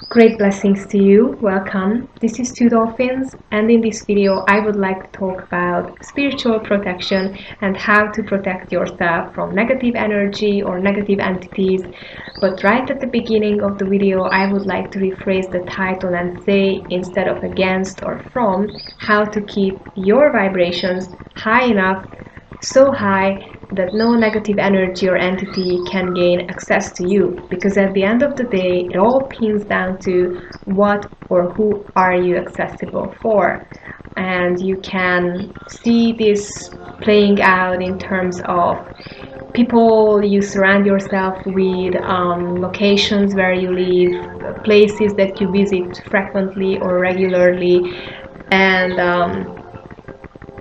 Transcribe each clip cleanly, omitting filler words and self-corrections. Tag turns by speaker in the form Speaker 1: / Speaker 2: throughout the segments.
Speaker 1: Great blessings to you. Welcome. This is TwoDolphins, and in this video, I would like to talk about spiritual protection and how to protect yourself from negative energy or negative entities. But right at the beginning of the video, I would like to rephrase the title and say, instead of against or from, how to keep your vibrations high enough, so high that no negative energy or entity can gain access to you, because at the end of the day it all pins down to what or who are you accessible for. And you can see this playing out in terms of people you surround yourself with, locations where you live, places that you visit frequently or regularly, and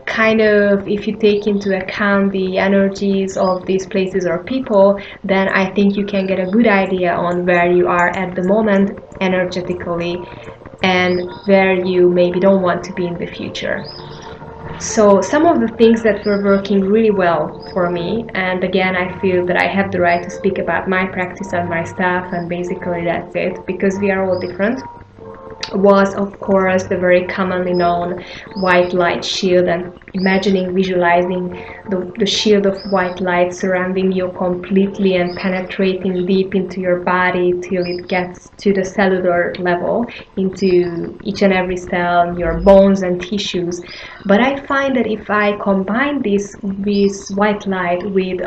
Speaker 1: kind of, if you take into account the energies of these places or people, then I think you can get a good idea on where you are at the moment energetically and where you maybe don't want to be in the future. So some of the things that were working really well for me, and again I feel that I have the right to speak about my practice and my staff, and basically that's it, because we are all different, was of course the very commonly known white light shield, and visualizing the shield of white light surrounding you completely and penetrating deep into your body till it gets to the cellular level, into each and every cell, your bones and tissues. But I find that if I combine this white light with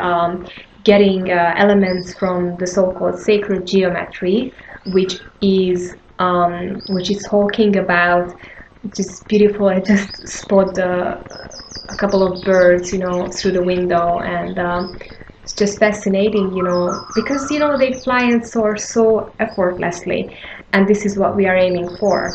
Speaker 1: getting elements from the so-called sacred geometry, which is talking about just beautiful. I just spot a couple of birds, through the window, and it's just fascinating, because they fly and soar so effortlessly, and this is what we are aiming for.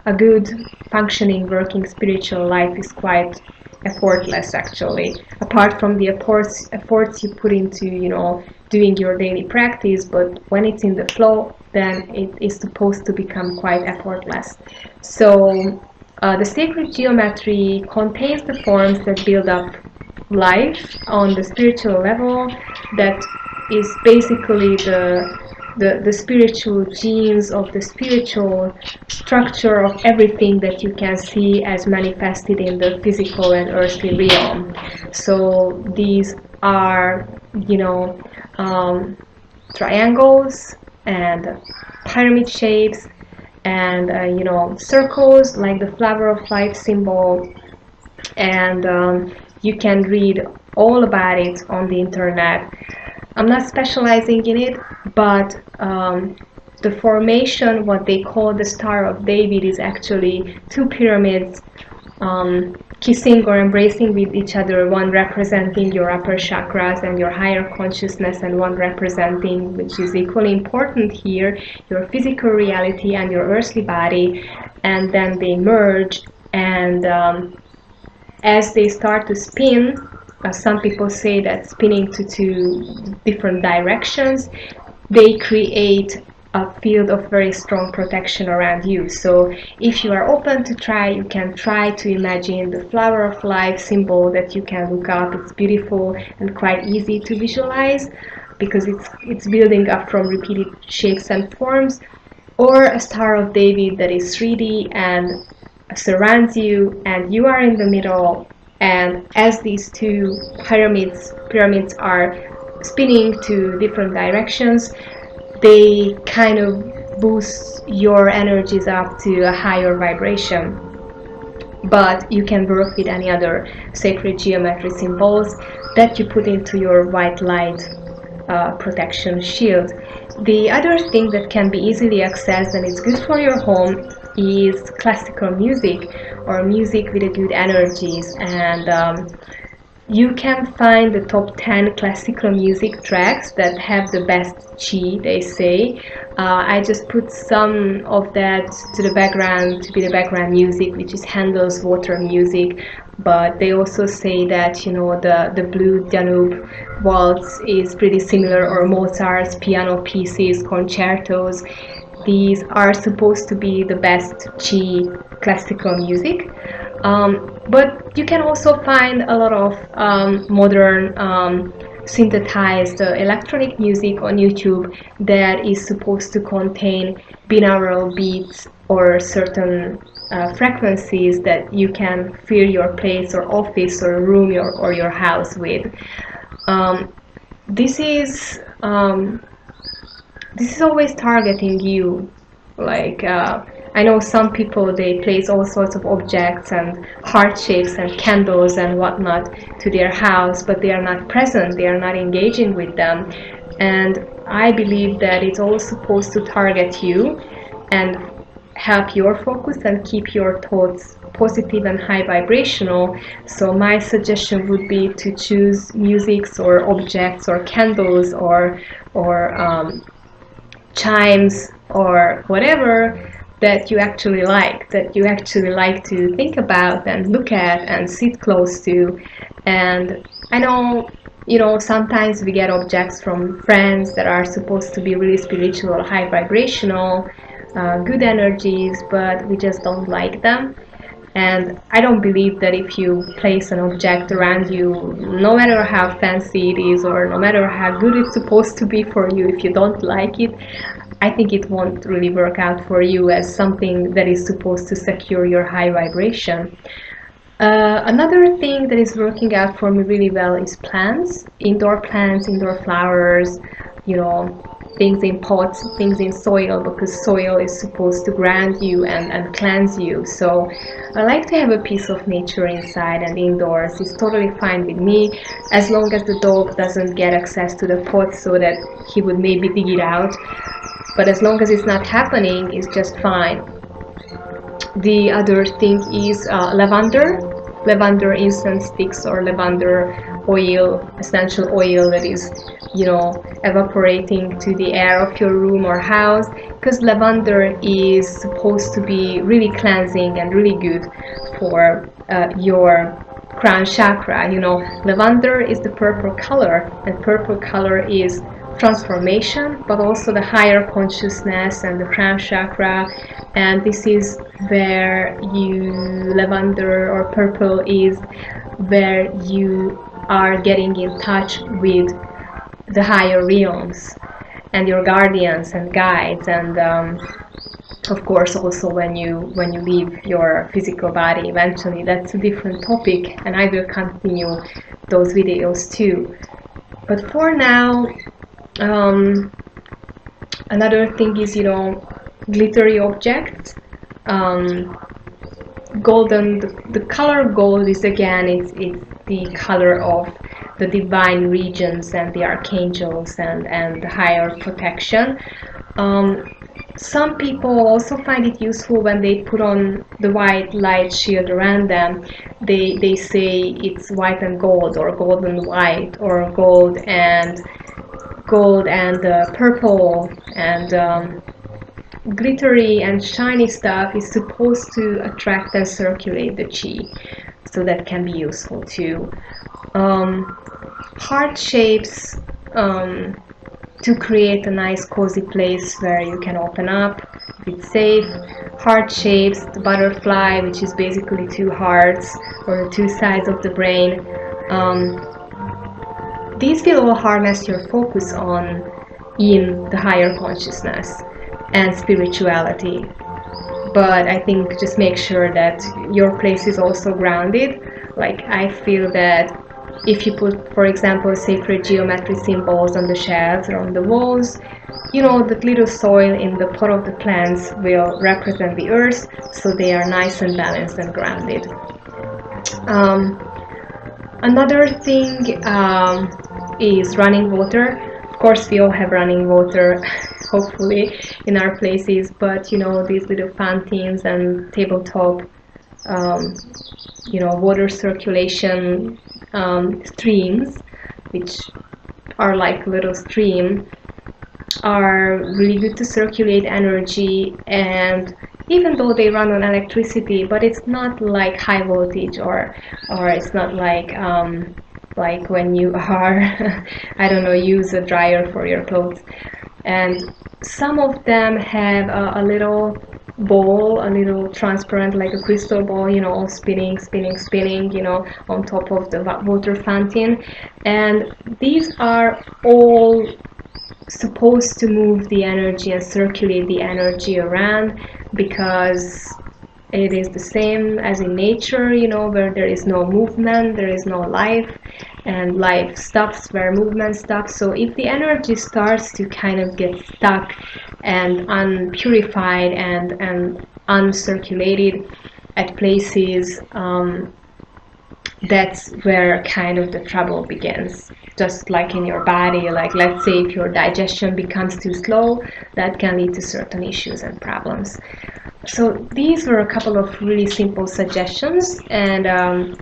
Speaker 1: A good functioning, working spiritual life is quite effortless, actually, apart from the efforts you put into doing your daily practice. But when it's in the flow, then it is supposed to become quite effortless. So the sacred geometry contains the forms that build up life on the spiritual level. That is basically the spiritual genes of the spiritual structure of everything that you can see as manifested in the physical and earthly realm. So these are, triangles and pyramid shapes, and circles like the flower of life symbol, and you can read all about it on the internet. I'm not specializing in it, but the formation, what they call the Star of David, is actually two pyramids kissing or embracing with each other, one representing your upper chakras and your higher consciousness, and one representing, which is equally important here, your physical reality and your earthly body. And then they merge, and as they start to spin, some people say that spinning to two different directions, they create a field of very strong protection around you. So if you are open to try, you can try to imagine the flower of life symbol that you can look up. It's beautiful and quite easy to visualize, because it's building up from repeated shapes and forms, or a Star of David that is 3D and surrounds you, and you are in the middle. And as these two pyramids are spinning to different directions, they kind of boost your energies up to a higher vibration. But you can work with any other sacred geometry symbols that you put into your white light protection shield. The other thing that can be easily accessed and is good for your home is classical music, or music with a good energies. And you can find the top 10 classical music tracks that have the best chi, they say. I just put some of that to be the background music, which is Handel's Water music. But they also say that the Blue Danube Waltz is pretty similar, or Mozart's piano pieces, concertos. These are supposed to be the best chi classical music. But you can also find a lot of modern synthesized electronic music on YouTube that is supposed to contain binaural beats or certain frequencies that you can fill your place or office or room or your house with. This is always targeting you. Like I know some people, they place all sorts of objects and heart shapes and candles and whatnot to their house, but they are not present, they are not engaging with them. And I believe that it's all supposed to target you and help your focus and keep your thoughts positive and high vibrational. So my suggestion would be to choose musics or objects or candles or chimes or whatever that you actually like, to think about and look at and sit close to. And I know, sometimes we get objects from friends that are supposed to be really spiritual, high vibrational, good energies, but we just don't like them. And I don't believe that if you place an object around you, no matter how fancy it is or no matter how good it's supposed to be for you, if you don't like it, I think it won't really work out for you as something that is supposed to secure your high vibration. Another thing that is working out for me really well is plants, indoor flowers, things in pots, things in soil, because soil is supposed to ground you and cleanse you. So I like to have a piece of nature inside and indoors. It's totally fine with me, as long as the dog doesn't get access to the pot so that he would maybe dig it out. But as long as it's not happening, it's just fine. The other thing is lavender incense sticks or lavender oil, essential oil that is evaporating to the air of your room or house, because lavender is supposed to be really cleansing and really good for your crown chakra. Lavender is the purple color, and purple color is transformation, but also the higher consciousness and the crown chakra. And this is where lavender or purple is where you are getting in touch with the higher realms and your guardians and guides, and of course also when you leave your physical body eventually. That's a different topic, and I will continue those videos too. But for now, another thing is glittery objects. Golden, the color gold is, again, it's the color of the divine regions and the archangels and the higher protection. Some people also find it useful when they put on the white light shield around them. They say it's white and gold, or gold and white, or gold and purple, and glittery and shiny stuff is supposed to attract and circulate the chi, so that can be useful too. Heart shapes, to create a nice cozy place where you can open up, it's safe. Heart shapes, the butterfly, which is basically two hearts or two sides of the brain. These will all harness your focus in the higher consciousness and spirituality. But I think just make sure that your place is also grounded. Like, I feel that if you put, for example, sacred geometry symbols on the shelves or on the walls, the little soil in the pot of the plants will represent the earth, so they are nice and balanced and grounded. Another thing is running water. Of course, we all have running water, hopefully, in our places, but these little fountains and tabletop, water circulation streams, which are like little stream, are really good to circulate energy. And even though they run on electricity, but it's not like high voltage, or it's not like when you are I don't know, use a dryer for your clothes. And some of them have a little ball, a little transparent like a crystal ball, you know, spinning, spinning, spinning, you know, on top of the water fountain. And these are all supposed to move the energy and circulate the energy around, because it is the same as in nature, you know, where there is no movement, there is no life, and life stops where movement stops. So if the energy starts to kind of get stuck and unpurified and uncirculated at places, that's where kind of the trouble begins. Just like in your body, like let's say if your digestion becomes too slow, that can lead to certain issues and problems. So these were a couple of really simple suggestions, and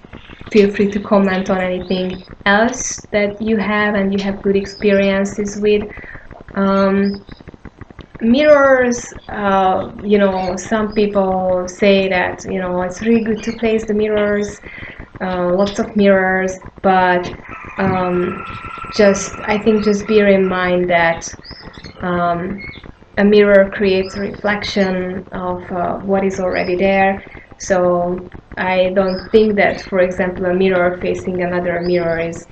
Speaker 1: feel free to comment on anything else that you have and you have good experiences with. Mirrors, you know, some people say that, you know, it's really good to place the mirrors, lots of mirrors, but I think just bear in mind that a mirror creates a reflection of what is already there. So I don't think that, for example, a mirror facing another mirror is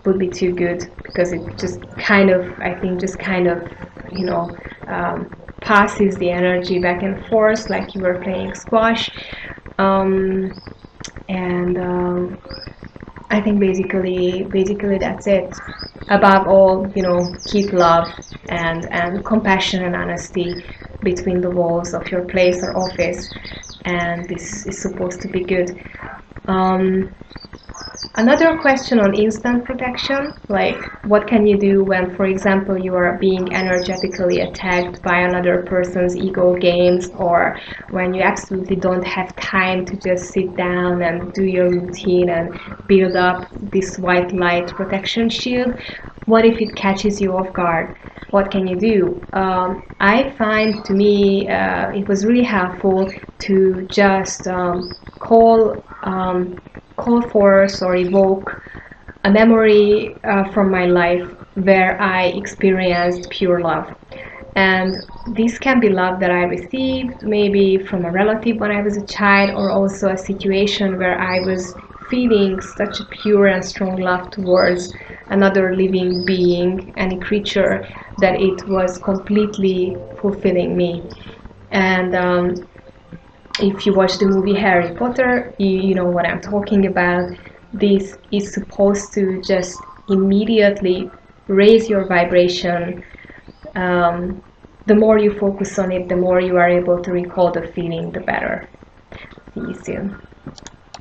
Speaker 1: would be too good, because it just kind of, I think, just kind of, you know, passes the energy back and forth like you were playing squash. And I think basically that's it. Above all, you know, keep love and compassion and honesty between the walls of your place or office, and this is supposed to be good. Another question on instant protection, like what can you do when, for example, you are being energetically attacked by another person's ego games, or when you absolutely don't have time to just sit down and do your routine and build up this white light protection shield? What if it catches you off guard? What can you do? I find, to me, it was really helpful to just call forth or evoke a memory from my life where I experienced pure love. And this can be love that I received maybe from a relative when I was a child, or also a situation where I was feeling such a pure and strong love towards another living being, any creature, that it was completely fulfilling me. And if you watch the movie Harry Potter, you know what I'm talking about. This is supposed to just immediately raise your vibration. The more you focus on it, the more you are able to recall the feeling, the better. See you soon.